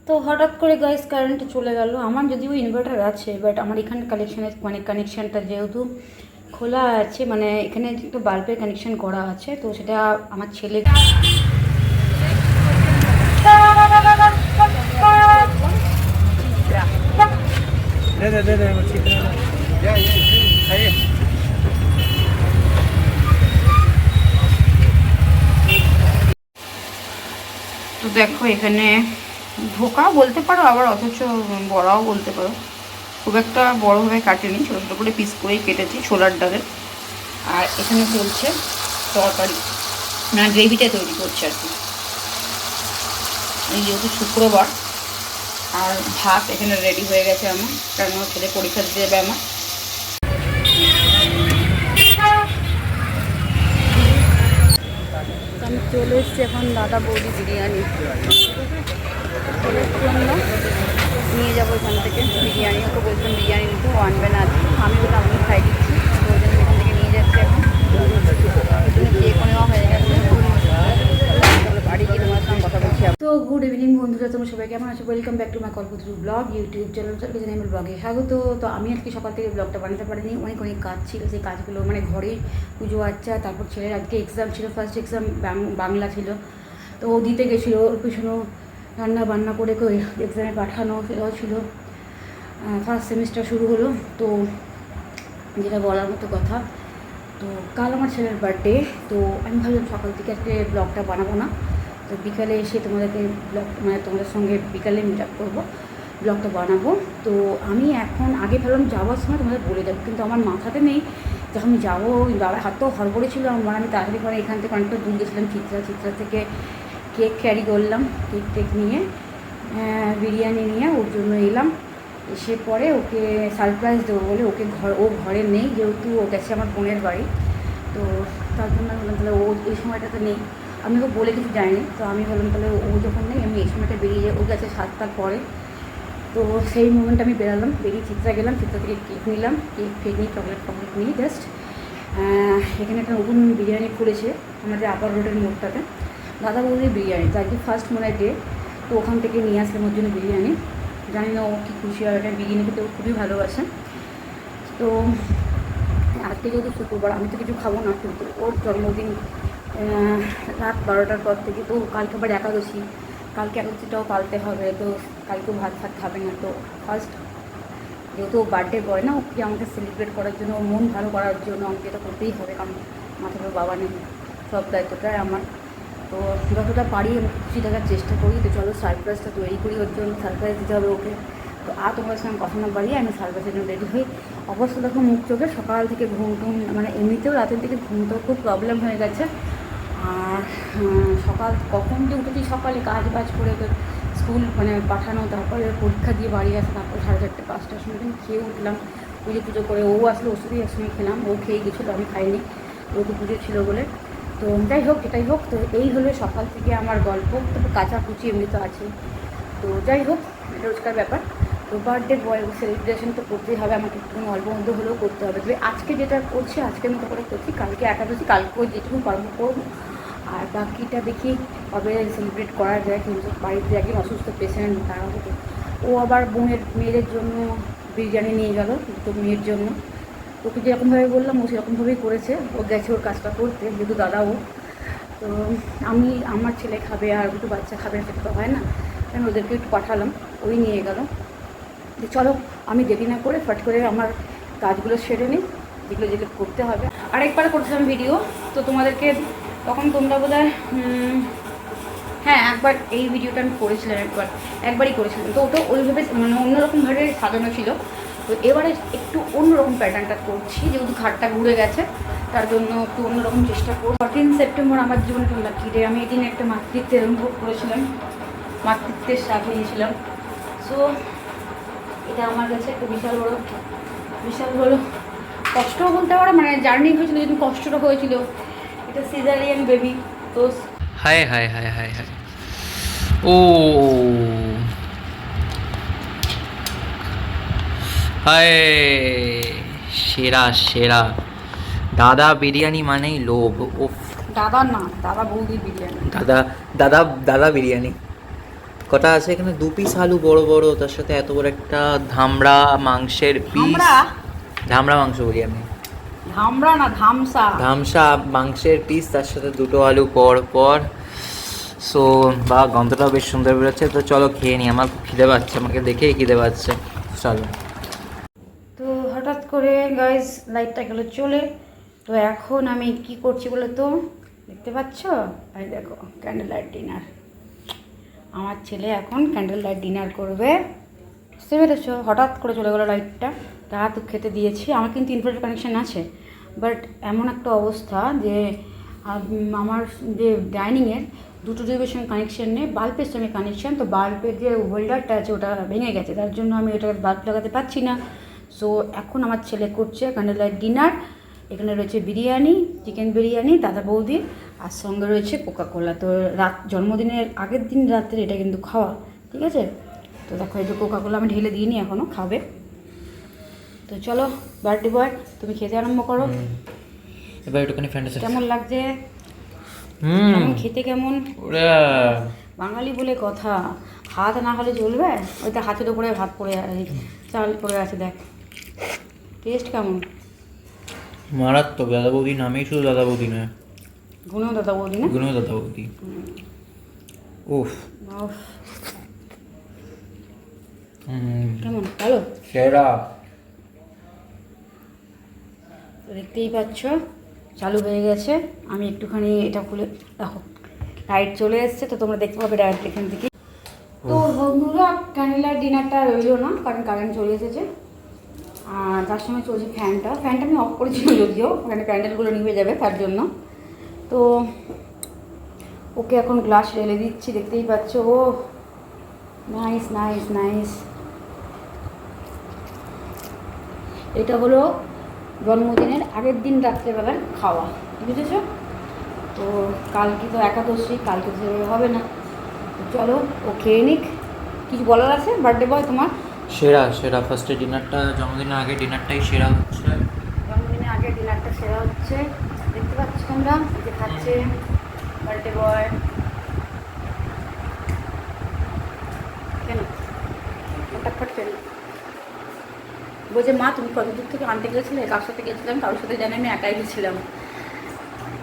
তো হঠাৎ করে গাইস কারেন্ট চলে গেল। আমার যদিও ইনভার্টার আছে, বাট আমার এখানে কানেকশানটা যেহেতু খোলা আছে, মানে এখানে একটু বাল্বের কানেকশান করা আছে, তো সেটা আমার ছেলে তো দেখো এখানে ধোকা বলতে পারো, আবার অথচ বড়াও বলতে পারো। খুব একটা বড়োভাবে কাটেনি, ছোটো ছোটো করে পিস করেই কেটেছি ছোলার ডালের। আর এখানে চলছে তরকারি, মানে গ্রেভিটা তৈরি করছে আর কি। এই যেহেতু শুক্রবার, আর ভাত এখানে রেডি হয়ে গেছে আমার, কারণ আমার ছেলে পরীক্ষা দিতে যাবে আমার। আমি চলে এসেছি এখন দাদা বৌদি বিরিয়ানি ছেলের জন্য নিয়ে যাবো এখান থেকে বিরিয়ানি। ওকে বলছেন বিরিয়ানি নিতে, ও আনবে না আজকে, আমি বললাম আমি খাই দিচ্ছি, তো ওই জন্য এখান থেকে নিয়ে যাচ্ছি এখন। কেক নেওয়া হয়ে গেছে, বাড়ি গিয়ে তোমার সঙ্গে কথা বলছি। তো গুড ইভিনিং বন্ধুরা, তোমরা সবাই কেমন আছো? Welcome back to my Kalpataru blog YouTube channel. Channel ব্লগে স্বাগত। তো আমি আজকে সকাল থেকে ব্লগটা বানাতে পারিনি, অনেক অনেক কাজ ছিল। সেই কাজগুলো মানে ঘরে পুজো আচ্ছা, তারপর ছেলের আজকে এক্সাম ছিল, ফার্স্ট এক্সাম বাংলা ছিল, তো ও দিতে গেছিলো, ওর পিছনেও রান্না বান্না করে এক্সামে পাঠানো, সেটাও ছিল। ফার্স্ট সেমিস্টার শুরু হলো, তো যেটা বলার মতো কথা, তো কাল আমার ছেলের বার্থডে। তো আমি ভাবলাম সকাল থেকে আজকে ব্লগটা বানাবো না, তো বিকালে এসে তোমাদেরকে ব্লগ মানে তোমাদের সঙ্গে বিকালে মিট আপ করবো, ব্লগটা বানাবো। তো আমি এখন আগে ভাবলাম যাওয়ার সময় তোমাদের বলে যাবো, কিন্তু আমার মাথাতে নেই যে আমি যাবো। বাবার হাতটাও হড়বড়ে ছিল আমার, আমি তাড়াতাড়ি করে এখান থেকে অনেকটা দূর গেছিলাম, চিত্রা থেকে কেক ক্যারি করলাম, কেক নিয়ে বিরিয়ানি নিয়ে ওর জন্য এলাম। এসে পরে ওকে সারপ্রাইজ দেবো বলে, ও ঘরে নেই, যেহেতু ও গেছে আমার বোনের বাড়ি, তো তার জন্য আমি বললাম তাহলে ও এই সময়টাতে নেই, আমি ওকে বলে কিছু যায়নি, তো আমি বললাম তাহলে ও যখন নেই আমি এই সময়টা বেরিয়ে যাই, ও গেছে 7টার পরে। তো সেই মোমেন্ট আমি বেরিয়ে চিত্রা গেলাম, চিত্রা থেকে কেক নিলাম, কেক নিয়ে চকলেট নিয়ে জাস্ট এখানে একটা নতুন বিরিয়ানি খুলেছে আমাদের আপার রোডের মোড়টাতে, দাদা বৌদির বিরিয়ানি, তো আজকে ফার্স্ট মনে হয় ডে, তো ওখান থেকে নিয়ে আসলাম ওর জন্য বিরিয়ানি। জানি না ও কী খুশি হয়, এটা বিরিয়ানি খেতে ও খুবই ভালোবাসে। তো আজকে যেহেতু শুক্রবার, আমি তো কিছু খাবো না, কিন্তু ওর জন্মদিন রাত 12টার পর থেকে, তো কালকে আবার একাদশী, কালকে একাদশীটাও পালতে হবে, তো কালকেও ভাত খাবে না। তো ফার্স্ট যেহেতু বার্থডে বয় না, ওকে আমাকে সেলিব্রেট করার জন্য, মন ভালো করার জন্য আমাকে এটা করতেই হবে, কারণ মাথার বাবা নেই, সব দায়িত্বটাই আমার। তো যতটা পারি আমি খুশি থাকার চেষ্টা করি। তো চলো সারপ্রাইজটা তৈরি করি, ওর জন্য সারপ্রাইজ দিতে হবে ওকে। তো তোমার সঙ্গে কথা না বাড়িয়ে আমি সারপ্রাইজের জন্য রেডি হই। অবশ্য দেখো মুখ চোখে, সকাল থেকে ঘুম মানে এমনিতেও রাতের দিকে ঘুমটাও খুব প্রবলেম হয়ে গেছে। আর সকাল কখন যে উঠেছি, সকালে কাজ বাজ করে তো স্কুল মানে পাঠানো, তারপরে পরীক্ষা দিয়ে বাড়ি আসা, তারপর 4:30-5টার সময় খেয়ে উঠলাম, পুজো করে ও আসলে ওর সাথেই একসঙ্গে খেলাম, ও খেয়ে গেছিলো, আমি খাইনি, ও তো পুজো ছিল বলে। তো যাই হোক, এটাই হোক। তো এই হলো সকাল থেকে আমার গল্প, তবে কাচাকুচি এমনি তো আছে। তো যাই হোক, রোজকার ব্যাপার। তো বার্থডে বয় সেলিব্রেশন তো করতেই হবে, আমাকে একটু অল্প মধ্যে হলেও করতে হবে। তবে আজকে যেটা করছি আজকের মতো করে করছি, কালকে একাদশী, কালকেও যেটুকু পারবো করবো, আর বাকিটা দেখি কবে সেলিব্রেট করা যায়। কিন্তু বাড়িতে একজন অসুস্থ পেশেন্ট, তারা হতো, ও আবার মেয়েদের জন্য বিরিয়ানি নিয়ে গেল, তো মেয়ের জন্য ওকে যেরকমভাবে বললাম ও সেরকমভাবেই করেছে, ও গেছে ওর কাজটা করতে, যেহেতু দাদাও। তো আমি আমার ছেলে খাবে আর দুটো বাচ্চা খাবে, সেটা তো হয় না, কারণ ওদেরকে একটু পাঠালাম, ওই নিয়ে গেল। তো চলো আমি দেরি না করে ফট করে আমার কাজগুলো সেরে নিই, যেগুলো যেগুলো করতে হবে। আরেকবার করছিলাম ভিডিও, তো তোমাদেরকে তখন তোমরা বোধহয় হ্যাঁ একবার এই ভিডিওটা আমি করেছিলাম, একবারই করেছিলাম, তো ওটা ওইভাবে মানে অন্যরকমভাবে সাজানো ছিল। তো এবারে একটু অন্যরকম প্যাটার্নটা করছি, যেহেতু ঘাটটা ঘুরে গেছে, তার জন্য একটু অন্যরকম চেষ্টা করব। 14 সেপ্টেম্বর আমার জীবনে একটা লাকি ডে, আমি এই দিনে একটা মাতৃত্বের অনুভব করেছিলাম, মাতৃত্বের স্বাদ নিয়েছিলাম। সো এটা আমার কাছে একটা বিশাল বড় কষ্টও বলতে পারো, মানে জার্নি হয়েছিল, যেদিন কষ্টটা হয়েছিল, এটা সিজারিয়ান বেবি। তো হায় হায় হায় হায় হায়, ও হায়, সেরা সেরা। দাদা বিরিয়ানি মানেই লোভ। উফ, দাদা না, দাদা বৌদির বিরিয়ানি। দাদা দাদা দাদা বিরিয়ানি। কটা আছে এখানে, 2 পিস আলু বড় বড়, তার সাথে এত বড় একটা ধামড়া মাংসের পিস। ধামড়া মাংস বলি আমি, ধামড়া না ধামসা। ধামসা মাংসের পিস, তার সাথে 2টো আলু পর পর। সো বা গন্ধটাও বেশ সুন্দর বেরোচ্ছে। তো চলো খেয়ে নিই, আমার খুব খিদে পাচ্ছে, আমাকে দেখেই খিদে পাচ্ছে। চলো। তো হঠাৎ করে গাইজ লাইটটা গেল চলে। তো এখন আমি কি করছি বলে তো দেখতে পাচ্ছ, এই দেখো ক্যান্ডেল লাইট ডিনার। আমার ছেলে এখন ক্যান্ডেল লাইট ডিনার করবে, বুঝতে পেরেছো? হঠাৎ করে চলে গেলো লাইটটা, তা তো খেতে দিয়েছি। আমার কিন্তু ইনভার্টার কানেকশান আছে, বাট এমন একটা অবস্থা যে আমার যে ডাইনিংয়ের দুটো টিভির সঙ্গে কানেকশান নেই, বাল্বের সঙ্গে কানেকশান। তো বাল্বের যে হোল্ডারটা আছে ওটা ভেঙে গেছে, তার জন্য আমি ওটা বাল্ব লাগাতে পারছি না। সো এখন আমার ছেলে করছে ক্যান্ডেল লাইট ডিনার। এখানে রয়েছে বিরিয়ানি, চিকেন বিরিয়ানি দাদা বৌদির, আর সঙ্গে রয়েছে কোকাকোলা। তো জন্মদিনের আগের দিন রাত্রে এটা কিন্তু খাওয়া, ঠিক আছে? তো দেখো এই যে কোকাকোলা আমি ঢেলে দিইনি, এখনও খাবে। তো চলো বার্থডে বয়, তুমি খেতে আরম্ভ করো। এবার একটুখানি ফ্যান্টাসি কেমন লাগছে? খেতে কেমন? বাঙালি বলে কথা, হাত না হলে চলবে? ওইটা হাতের উপরে ভাত পড়ে চাল পড়ে আছে, দেখ টেস্ট কেমন। মারাত্মক। দাদা বৌদি নামেই শুধু দাদা বৌদি নয়, গুণও দাদা বৌদি না, গুণও দাদা বৌদি। উফ, কেমন ভালো সেরা। দেখতেই পাচ্ছ চালু হয়ে গেছে। আমি একটুখানি এটা খুলে দেখো, লাইট চলে এসছে, তো তোমরা দেখতে পাবে ডাইরেক্ট এখান থেকে। তো বন্ধুরা ক্যান্ডেল লাইট ডিনারটা রইলো না, কারণ কারেন্ট চলে এসেছে। আর তার সঙ্গে চলছে ফ্যানটা আমি অফ করেছিল যদিও, ওখানে ক্যান্ডেলগুলো নিভে যাবে তার জন্য। তো ওকে এখন গ্লাস ঢেলে দিচ্ছি, দেখতেই পাচ্ছ। ও নাইস নাইস নাইস। এটা হলো জন্মদিনের আগের দিন রাত্রেবেলার খাওয়া, বুঝেছো? তো কালকে তো একাদশী, কালকে তো হবে না। তো চলো ও খেয়ে নিক। কিছু বলার আছে বার্থডে বয় তোমার? সেরা সেরা, ফার্স্টে ডিনারটা, জন্মদিনের আগে ডিনারটাই সেরা হচ্ছে। জন্মদিনের আগে ডিনারটা সেরা হচ্ছে, দেখতে পাচ্ছ তোমরা যে খাচ্ছে বার্থডে বয়। কেন ফটাফট কেন বলছে মা তুমি কত দূর থেকে আনতে গেছিলে, কার সাথে গেছিলাম? কারোর সাথে জানি আমি একাই গেছিলাম।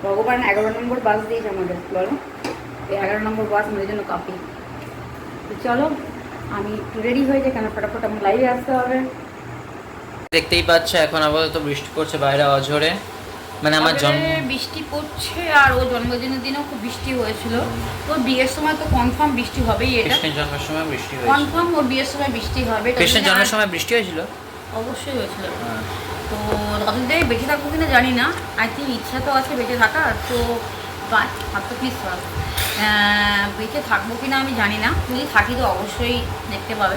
ভগবান 11 নম্বর বাস দিয়েছে আমাদের, বলো এই 11 নম্বর বাস আমাদের জন্য কাপি। তো চলো আমি একটু রেডি হয়ে যাই, কেন ফটাফট আমার লাইভে আসতে হবে। দেখতেই পাচ্ছ এখন আপাতত বৃষ্টি পড়ছে বাইরে অঝরে, মানে আমার বৃষ্টি পড়ছে। আর ও জন্মদিনের দিনেও খুব বৃষ্টি হয়েছিল। তো বিয়ের সময় তো কনফার্ম বৃষ্টি হবেই, এটা কৃষ্ণের জন্মের সময় বৃষ্টি হয়েছিল, কনফার্ম ওর বিয়ের সময় বৃষ্টি হবে। কৃষ্ণের জন্মের সময় বৃষ্টি হয়েছিল, অবশ্যই হয়েছিল। তো ততদিন বেঁচে থাকবো কিনা জানি না, আই থিঙ্ক ইচ্ছা তো আছে বেঁচে থাকার। তো প্লিজ বেঁচে থাকবো কিনা আমি জানি না, যদি থাকি তো অবশ্যই দেখতে পাবে,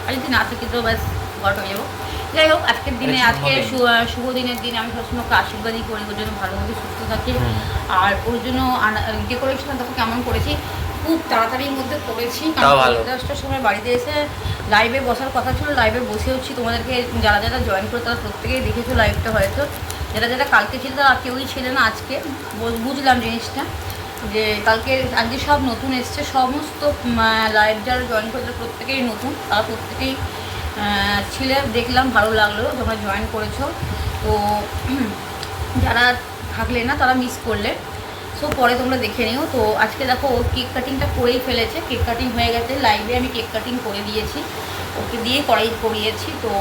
আর যদি না থাকি তো ব্যাস ঘর হয়ে যাবো। যাই হোক আজকের দিনে, আজকে শুভ দিনের দিনে আমি সবসময় ওকে আশীর্বাদই করি, ওর জন্য ভালোভাবে সুস্থ থাকি। আর ওর জন্য ডেকোরেশন দেখো কেমন করেছি, খুব তাড়াতাড়ির মধ্যে করেছি, কারণ 10টার সময় বাড়িতে এসে লাইভে বসার কথা ছিল, লাইভে বসেওছি। তোমাদেরকে যারা যারা জয়েন করে তারা প্রত্যেকেই দেখেছো লাইভটা, হয়তো যারা যারা কালকে ছিল তারা কেউই ছিল না আজকে। বুঝলাম জিনিসটা যে আজকে সব নতুন এসছে, সমস্ত লাইভ যারা জয়েন করেছে প্রত্যেকেই নতুন, তারা প্রত্যেকেই ছিল, দেখলাম ভালো লাগলো তোমরা জয়েন করেছো। তো যারা থাকলে না তারা মিস করলে, সো পরে তোমরা দেখে নিও। তো আজকে দেখো ও কেক কাটিংটা করেই ফেলেছে, কেক কাটিং হয়ে গেছে, লাইভে আমি কেক কাটিং করে দিয়েছি, ওকে দিয়ে করিয়েছি। তো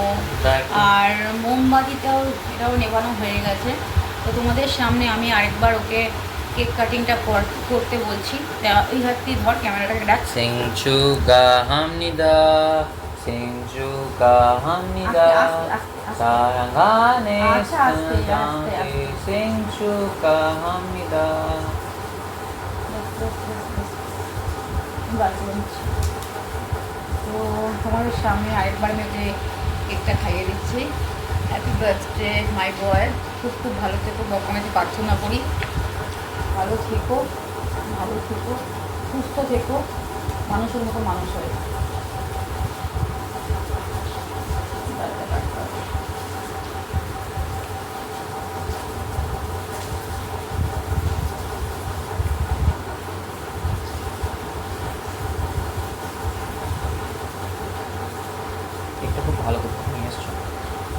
আর মোমবাতিটাও এটাও নেবানো হয়ে গেছে। তো তোমাদের সামনে আমি আরেকবার ওকে কেক কাটিংটা করতে বলছি। ওই হাতটি ধর, ক্যামেরাটাকে ডাক। সিংচুগা হামনিদা, সিংচুগা হামনিদা, সারাঙ্গানে সিংচুগা হামনিদা। তো তোমাদের সামনে আরেকবার আমি ওকে কেকটা খাইয়ে দিচ্ছি। হ্যাপি বার্থডে মাই বয়, খুব খুব ভালো থেকো, ভগবানের প্রার্থনা করি ভালো থেকো, সুস্থ থেকো, মানুষের মতো মানুষ হয়ে।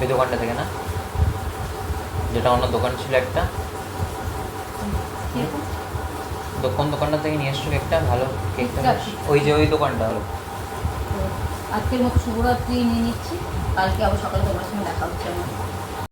ওই দোকানটা থেকে না, যেটা অন্য দোকান ছিল একটা, কিরকম? কোন দোকানটা থেকে নিয়ে এসছো কেকটা, ভালো কেকটা? Flipkart। ওই যে ওই দোকানটা হলো। তো আজকের মতো শুভরাত্রি নিয়ে নিচ্ছি, কালকে আবার সকালে তোমার সঙ্গে দেখা হচ্ছে আমার।